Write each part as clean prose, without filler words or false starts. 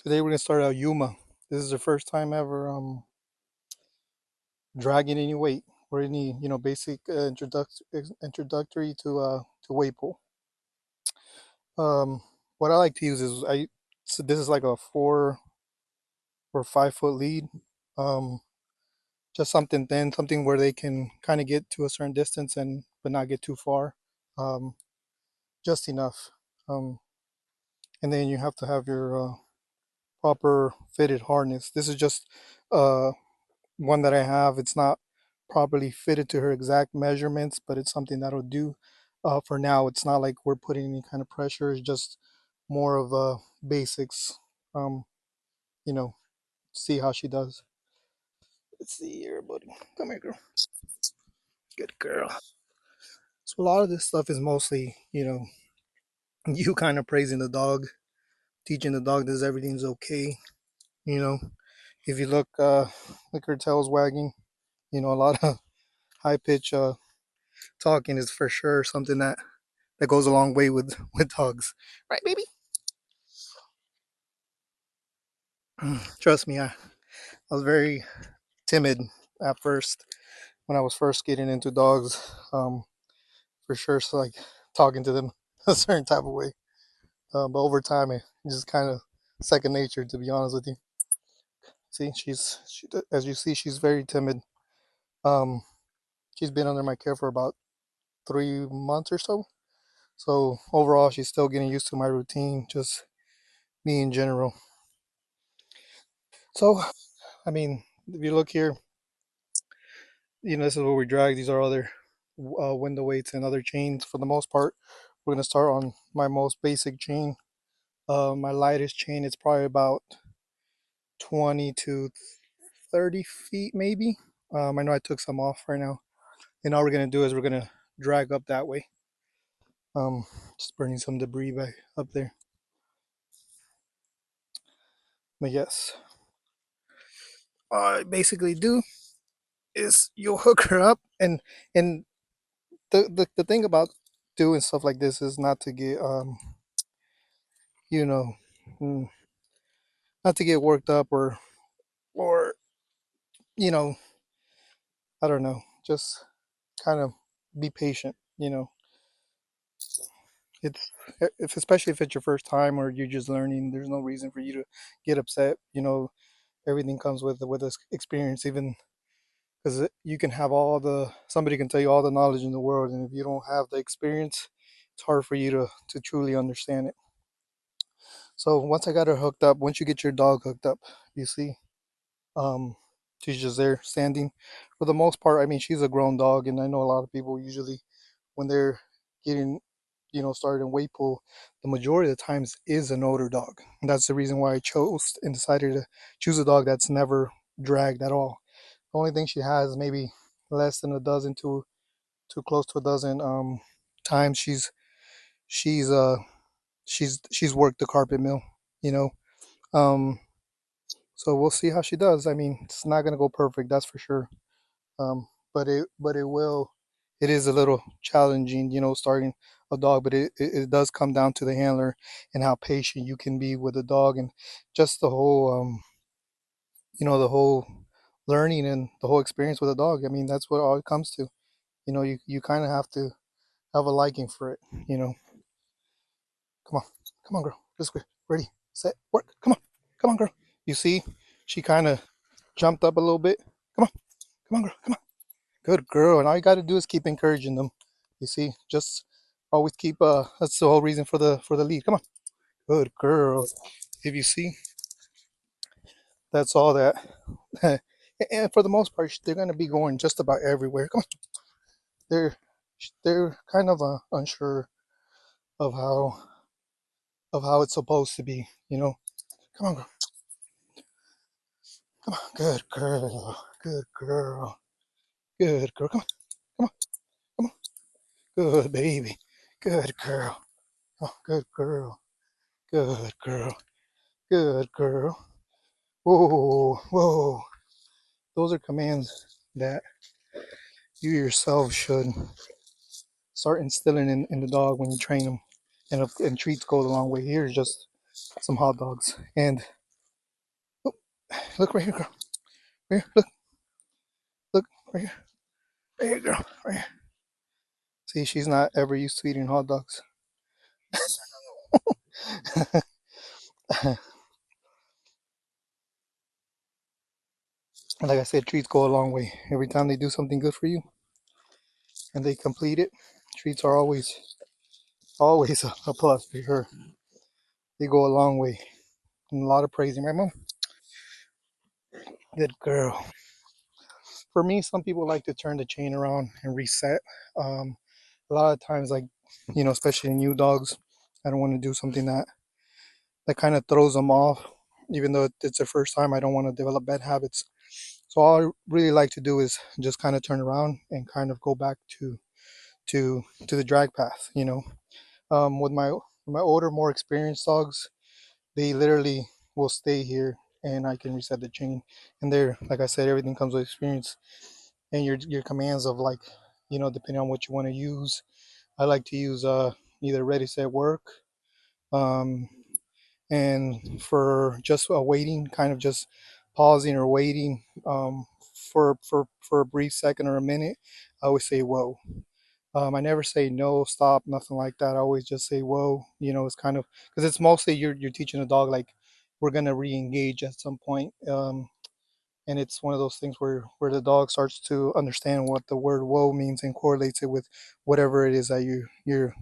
Today we're gonna start out Yuma. This is the first time ever dragging any weight or any basic introductory to weight pull. What I like to use is I so this is like a 4 or 5 foot lead. Um, just something thin, something where they can kind of get to a certain distance and but not get too far. Um, just enough. Um, and then you have to have your proper fitted harness. This is just uh one that I have. It's not properly fitted to her exact measurements, but it's something that'll do. For now, it's not like we're putting any kind of pressure. It's just more of basics. Um, you know, see how she does. Let's see here, buddy. Come here, girl. Good girl. So a lot of this stuff is mostly, you kind of praising the dog, teaching the dog that everything's okay. You know, if you look, like her tail's wagging. A lot of high pitch talking is for sure something that goes a long way with dogs, right, baby? Trust me, I was very timid at first when I was first getting into dogs. For sure, so like talking to them a certain type of way. But over time, it just kind of second nature, to be honest with you. See, as you see, she's very timid. Um, she's been under my care for about 3 months or so. So overall, she's still getting used to my routine, just me in general. So, I mean, if you look here, this is what we drag. These are other window weights and other chains. For the most part, we're gonna start on my most basic chain. My lightest chain is probably about 20 to 30 feet, maybe. I know I took some off right now, and all we're gonna do is we're gonna drag up that way. Um, just burning some debris back up there. But yes, all I basically do is you'll hook her up, and the thing about doing stuff like this is not to get you know mm, not to get worked up or you know I don't know, just kind of be patient. It's if especially if it's your first time or you're just learning, there's no reason for you to get upset. Everything comes with this experience, even because you can have all the somebody can tell you all the knowledge in the world, and if you don't have the experience, it's hard for you to truly understand it. So once I got her hooked up, once you get your dog hooked up, you see, um, she's just there standing. For the most part, I mean, she's a grown dog, and I know a lot of people usually when they're getting, started in weight pool, the majority of the times is an older dog. And that's the reason why I chose and decided to choose a dog that's never dragged at all. The only thing she has maybe less than a dozen to too close to a dozen times she's uh she's worked the carpet mill, you know. Um, so we'll see how she does. I mean, it's not gonna go perfect, that's for sure. But it will. It is a little challenging, starting a dog, but it does come down to the handler and how patient you can be with a dog, and just the whole learning and the whole experience with a dog. I mean, that's what all it comes to. You kind of have to have a liking for it. You know, come on, come on, girl, this way, ready, set, work. Come on, girl. You see, she kind of jumped up a little bit. Come on, come on, girl, come on. Good girl. And all you got to do is keep encouraging them. You see, just always keep. That's the whole reason for the lead. Come on. Good girl. If you see, that's all that. And for the most part, they're gonna be going just about everywhere. Come on. They're they're kind of unsure of how it's supposed to be. Come on, girl. Come on. Good girl. Good girl. Good girl. Come on. Come on. Come on. Good baby. Good girl. Oh, good girl. Good girl. Good girl. Whoa, whoa. Those are commands that you yourself should start instilling in the dog when you train them. And treats go a long way. Here's just some hot dogs. And Look right here, girl. Right here. Look, look, right here. Right here, girl. Right here. See, she's not ever used to eating hot dogs. And like I said, treats go a long way. Every time they do something good for you and they complete it, treats are always a plus for her. They go a long way. And a lot of praising, right, mom? Good girl. For me, some people like to turn the chain around and reset. A lot of times, like, especially new dogs, I don't want to do something that kind of throws them off. Even though it's their first time, I don't want to develop bad habits. So all I really like to do is just kind of turn around and kind of go back to the drag path. With my older, more experienced dogs, they literally will stay here, and I can reset the chain. And there, like I said, everything comes with experience and your commands of, like, depending on what you want to use. I like to use either ready set work, um, and for just waiting, kind of just pausing or waiting, for a brief second or a minute. I always say whoa. I never say no, stop, nothing like that. I always just say whoa. It's kind of because it's mostly you're teaching a dog, like, we're gonna re-engage at some point. And it's one of those things where the dog starts to understand what the word whoa means and correlates it with whatever it is that you're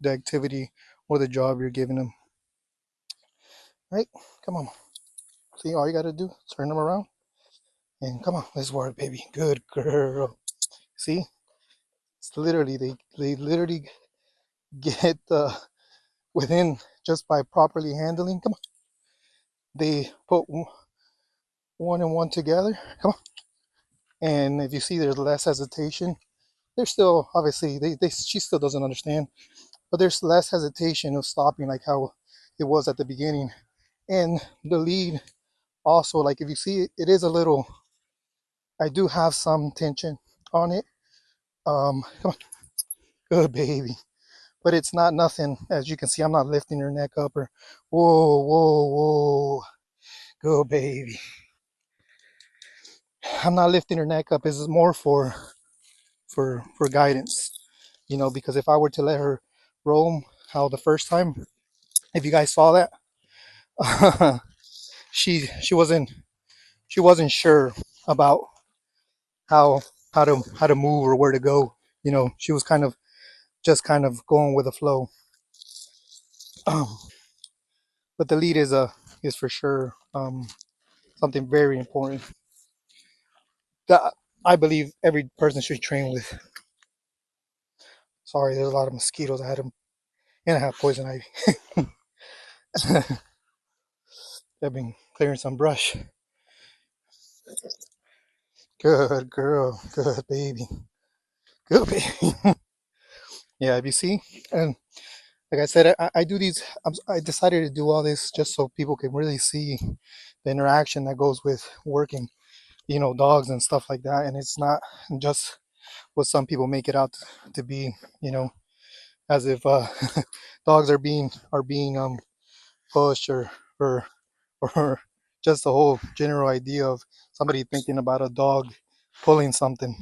the activity or the job you're giving them. Right? Come on. See, all you gotta do, turn them around and come on, let's work, baby. Good girl. See, it's literally they literally get within, just by properly handling. Come on, they put one and one together. Come on, and if you see there's less hesitation, there's still, obviously, she still doesn't understand, but there's less hesitation of stopping, like how it was at the beginning. And the lead also, like, if you see it, it is a little, I do have some tension on it. Come on, good baby. But it's not nothing, as you can see, I'm not lifting her neck up or, whoa, whoa, whoa, good baby. I'm not lifting her neck up. This is more for guidance, because if I were to let her roam how the first time, if you guys saw that, she wasn't sure about how how to move or where to go. She was kind of just kind of going with the flow. But the lead is for sure, something very important that I believe every person should train with. Sorry, there's a lot of mosquitoes. I had them, and I have poison ivy. I've been clearing some brush. Good girl, good baby, good baby. Yeah, if you see, and like I said, I do these. I decided to do all this just so people can really see the interaction that goes with working, dogs and stuff like that. And it's not just what some people make it out to be, you know, as if dogs are being pushed or or just the whole general idea of somebody thinking about a dog pulling something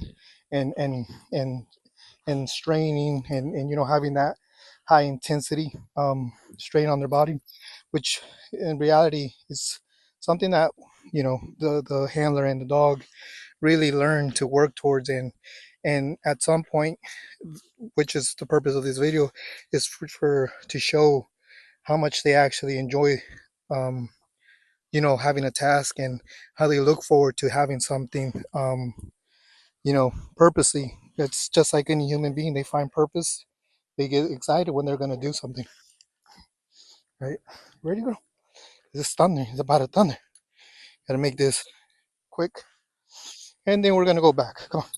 and and and and straining and having that high intensity strain on their body, which in reality is something that the handler and the dog really learn to work towards. And at some point, which is the purpose of this video, is for to show how much they actually enjoy um, having a task, and how they look forward to having something, purposely. It's just like any human being. They find purpose. They get excited when they're going to do something, right? Ready, girl? It's thunder. It's about to thunder. Gotta make this quick. And then we're going to go back. Come on.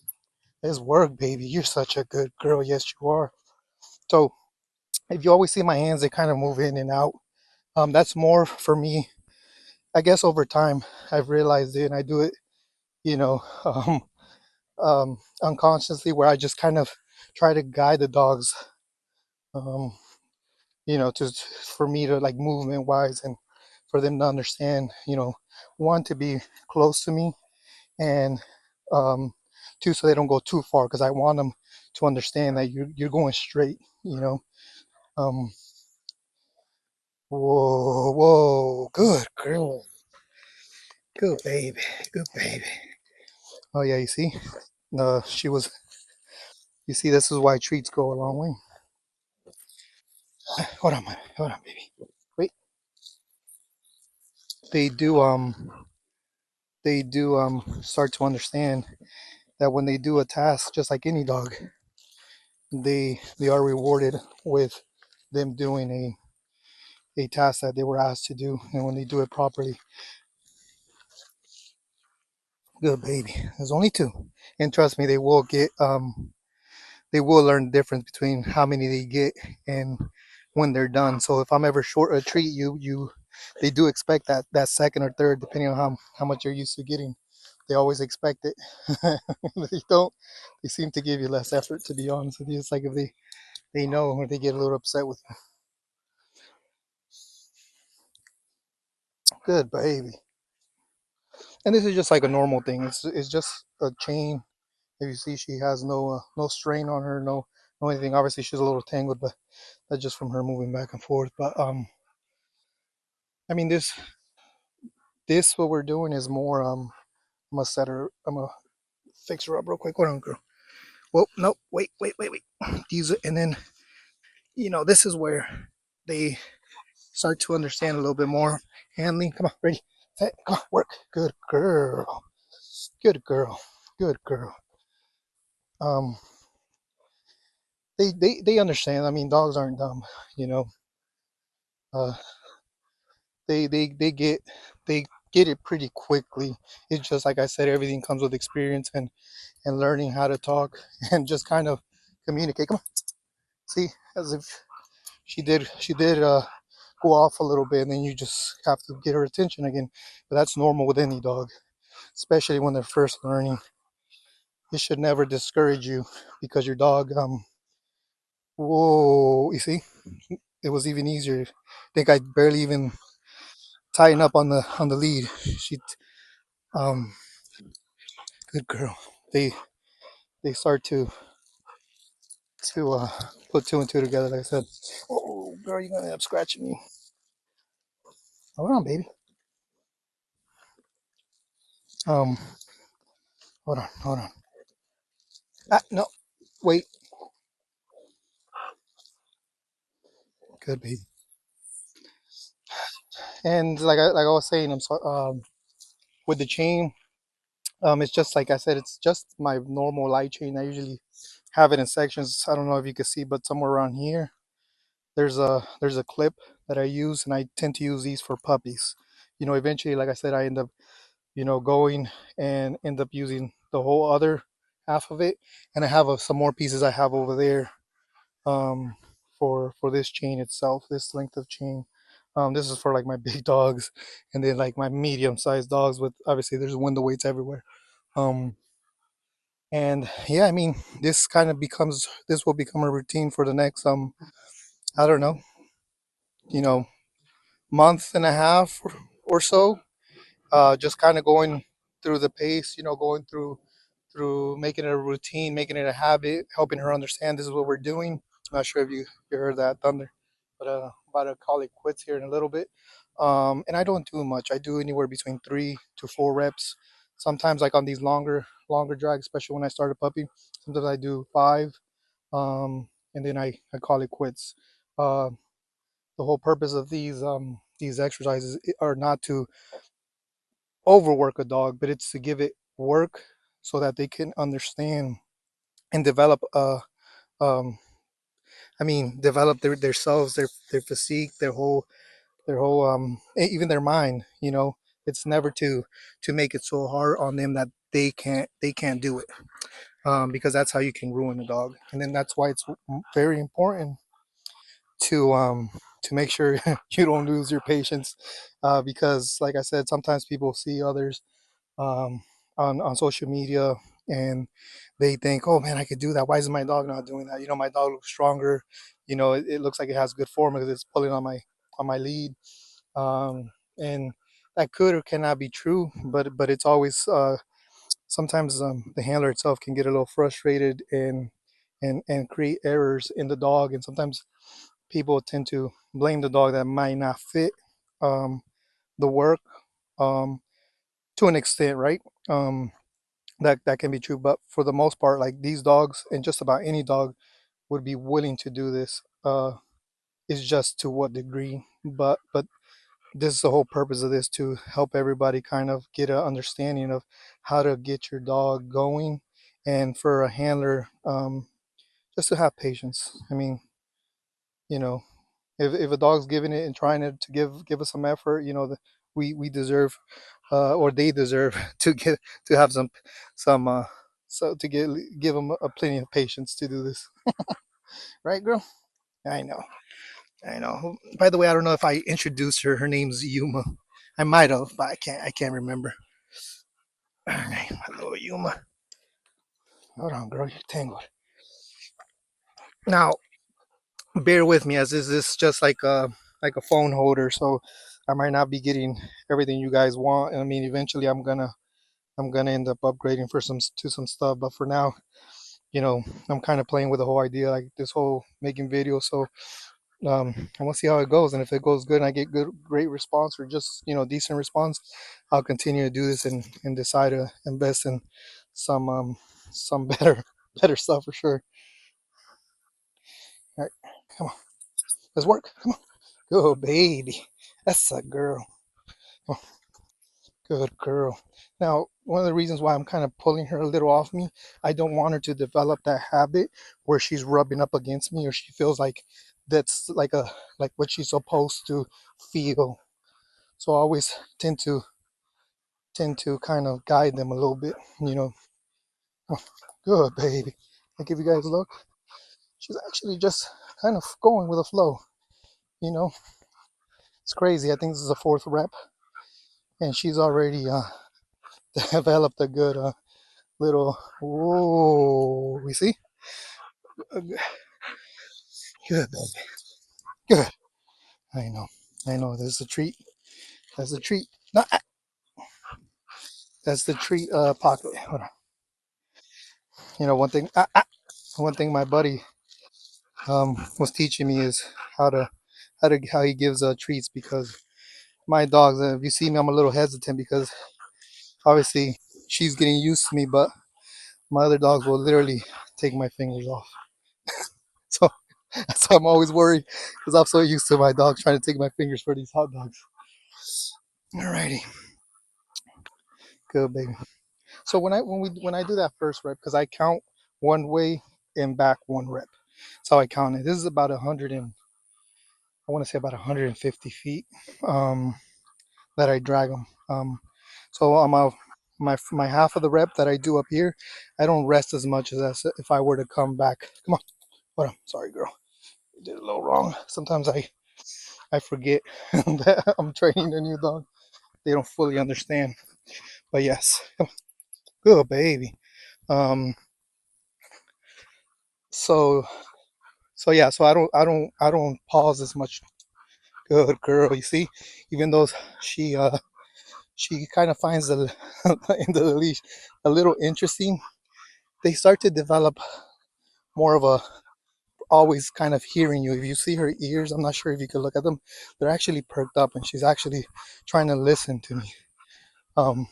Let's work, baby. You're such a good girl. Yes, you are. So if you always see my hands, they kind of move in and out. That's more for me. I guess over time, I've realized it, and I do it, you know, um, unconsciously, where I just kind of try to guide the dogs, um, to for me to, like, movement wise, and for them to understand, one, to be close to me, and um, two, so they don't go too far, because I want them to understand that you're going straight, you know. Um, whoa, whoa, good girl, good baby, good baby. Oh yeah, you see, she was. You see, this is why treats go a long way. Hold on, hold on, baby. Wait, they do start to understand that when they do a task, just like any dog, they are rewarded with them doing a task that they were asked to do, and when they do it properly, good baby. There's only two, and trust me, they will learn the difference between how many they get and when they're done. So if I'm ever short a treat, they do expect that second or third, depending on how much you're used to getting. They always expect it. If they don't, they seem to give you less effort. To be honest with you, it's like if they know, or they get a little upset with you. Good baby. And this is just like a normal thing. It's just a chain. If you see, she has no strain on her, no anything. Obviously, she's a little tangled, but that's just from her moving back and forth. But I mean, this what we're doing is more. I'm gonna set her. I'm gonna fix her up real quick. Hold on, girl. Well, no, wait. These, and then this is where they start to understand a little bit more. Handling. Come on, ready, set, come on, work. Good girl. Good girl. Good girl. Um, they understand. I mean, dogs aren't dumb. You know, uh, they get it pretty quickly. It's just like I said, everything comes with experience and learning how to talk and just kind of communicate. Come on, see, as if she did go off a little bit, and then you just have to get her attention again. But that's normal with any dog, especially when they're first learning. It should never discourage you because your dog. Whoa, you see, it was even easier. I think I barely even tighten up on the lead. She um good girl. They start to put two and two together, like I said. Oh girl, you're gonna end up scratching me. Hold on, baby. Um, hold on. Ah, no, wait. Good baby. And like I was saying, I'm sorry. With the chain, it's just like I said, it's just my normal light chain. I usually have it in sections. I don't know if you can see, but somewhere around here, there's a clip that I use, and I tend to use these for puppies. Eventually, like I said, I end up going and end up using the whole other half of it, and I have some more pieces I have over there, um, for this chain itself, this length of chain. This is for like my big dogs, and then like my medium-sized dogs. With obviously, there's window weights everywhere. Um, and yeah, I mean, this will become a routine for the next I don't know, you know, month and a half or so. Just kind of going through the pace, going through making it a routine, making it a habit, helping her understand this is what we're doing. I'm not sure if you heard that thunder, but about to call it quits here in a little bit. And I don't do much. I do anywhere between 3 to 4 reps. Sometimes like on these longer drags, especially when I start a puppy. Sometimes I do 5, and then I call it quits. Uh, the whole purpose of these exercises are not to overwork a dog, but it's to give it work so that they can understand and develop um develop their selves, their physique, their whole even their mind. It's never to make it so hard on them that they can't do it, because that's how you can ruin a dog. And then that's why it's very important to make sure you don't lose your patience, because like I said, sometimes people see others um, on social media, and they think, oh man, I could do that. Why isn't my dog not doing that? My dog looks stronger. It looks like it has good form because it's pulling on my lead. and that could or cannot be true. But it's always sometimes the handler itself can get a little frustrated and create errors in the dog, and sometimes people tend to blame the dog that might not fit um, the work um, to an extent, right? Um, that can be true, but for the most part, like these dogs and just about any dog would be willing to do this. It's just to what degree, but this is the whole purpose of this, to help everybody kind of get an understanding of how to get your dog going, and for a handler, just to have patience. I mean, you know, if a dog's giving it and trying to give us some effort, we deserve, or they deserve to get to have some so to give them a plenty of patience to do this, right, girl? I know. I know. By the way, I don't know if I introduced her. Her name's Yuma. I might have, but I can't remember. All right. Hello, Yuma. Hold on, girl. You're tangled. Now, bear with me, as this is just like a phone holder, so I might not be getting everything you guys want. I mean, eventually, I'm gonna end up upgrading for some stuff, but for now, I'm kind of playing with the whole idea, like this whole making videos. So I want to see how it goes, and if it goes good and I get great response, or just decent response, I'll continue to do this and decide to invest in some some better stuff for sure. All right, come on, let's work. Come on, good baby, that's a girl. Oh, good girl. Now, one of the reasons why I'm kind of pulling her a little off me, I don't want her to develop that habit where she's rubbing up against me, or she feels like that's like what she's supposed to feel. So I always tend to kind of guide them a little bit, you know. Oh, good baby. I give you guys a look. She's actually just kind of going with the flow, you know. It's crazy. I think this is the fourth rep, and she's already developed a good little. Whoa, we see. Good baby. Good. I know. I know. There's a treat. That's the treat. No, that's the treat pocket. Hold on. One thing. One thing my buddy was teaching me is how to how he gives treats, because my dogs. If you see me, I'm a little hesitant because obviously she's getting used to me, but my other dogs will literally take my fingers off. So that's why I'm always worried, because I'm so used to my dogs trying to take my fingers for these hot dogs. Alrighty, good baby. So when I do that first rep, because I count one way and back one rep, that's how I count it. This is about 100 and I want to say about 150 feet. Um, that I drag them. So on my half of the rep that I do up here, I don't rest as much as if I were to come back. Come on, hold on. Sorry, girl. I did it a little wrong. Sometimes I forget that I'm training a new dog. They don't fully understand. But yes, good baby. Um, so so yeah, so I don't pause as much. Good girl. You see, even though she uh she kind of finds the end of the leash a little interesting, they start to develop more of a always kind of hearing you. If you see her ears, I'm not sure if you could look at them, they're actually perked up, and she's actually trying to listen to me. Um,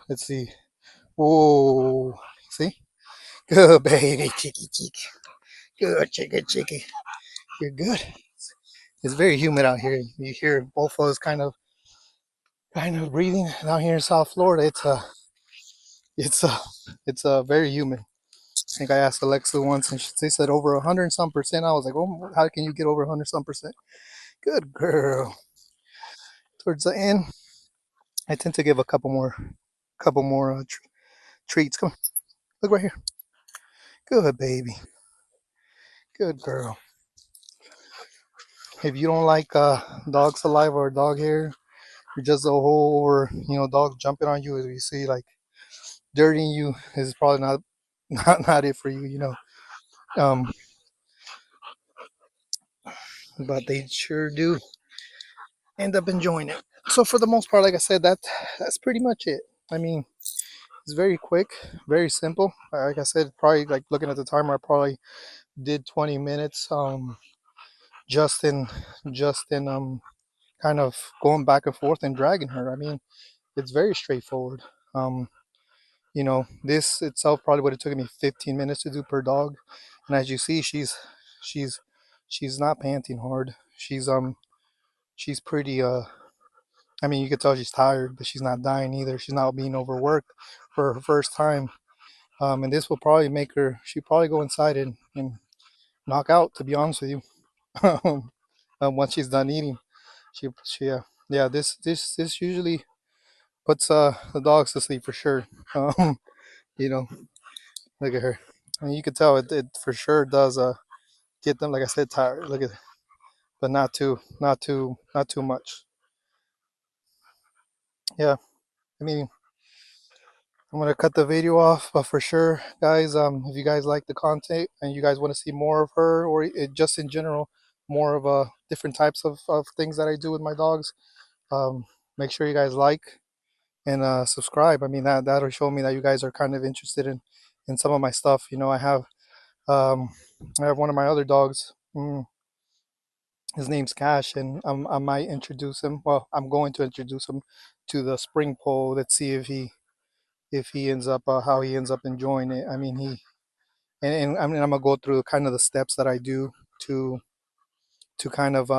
let's see. Whoa, see? Good baby, cheeky cheeky. Good cheeky cheeky. You're good. It's very humid out here. You hear both of us kind of breathing. And out here in South Florida, it's very humid. I think I asked Alexa once, and they said over 100 and some percent. I was like, "Oh, how can you get over 100 some percent?" Good girl. Towards the end, I tend to give a couple more treats. Come on, look right here. Good baby. Good girl. If you don't like dog saliva or dog hair, or just a whole, or dog jumping on you, if you see like dirtying you, is probably not not it for you. Um, but they sure do. end up enjoying it. So for the most part, like I said, that's pretty much it. I mean, it's very quick, very simple. Like I said, probably like looking at the timer, I probably did 20 minutes. Just in just in kind of going back and forth and dragging her. I mean, it's very straightforward. Um, this itself probably would have taken me 15 minutes to do per dog, and as you see, she's she's not panting hard. She's pretty. I mean, you could tell she's tired, but she's not dying either. She's not being overworked for her first time. And this will probably make her. She'll probably go inside and knock out. To be honest with you, once she's done eating, yeah. This usually puts the dogs to sleep for sure. Um, you know, look at her. And you can tell it for sure does get them, like I said, tired. Look at it. But not too much. Yeah. I mean, I'm gonna cut the video off, but for sure, guys, if you guys like the content and you guys want to see more of her, or just in general, more of different types of things that I do with my dogs, um, make sure you guys like and subscribe. I mean, that'll show me that you guys are kind of interested in some of my stuff. Um, I have one of my other dogs. His name's Cash, and I might introduce him. Well, I'm going to introduce him to the spring pole. Let's see if he ends up how he ends up enjoying it. I mean, and I mean, I'm gonna go through kind of the steps that I do to kind of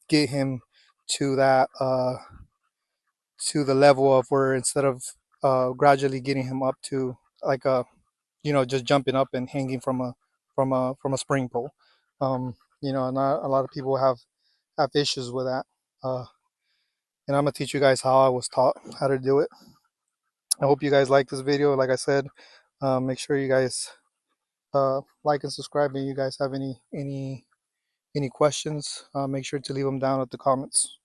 get him to that to the level of where instead of gradually getting him up to like a just jumping up and hanging from a spring pole. Not a lot of people have issues with that. And I'm gonna teach you guys how I was taught how to do it. I hope you guys like this video. Like I said, make sure you guys like and subscribe. And you guys have any questions, make sure to leave them down at the comments.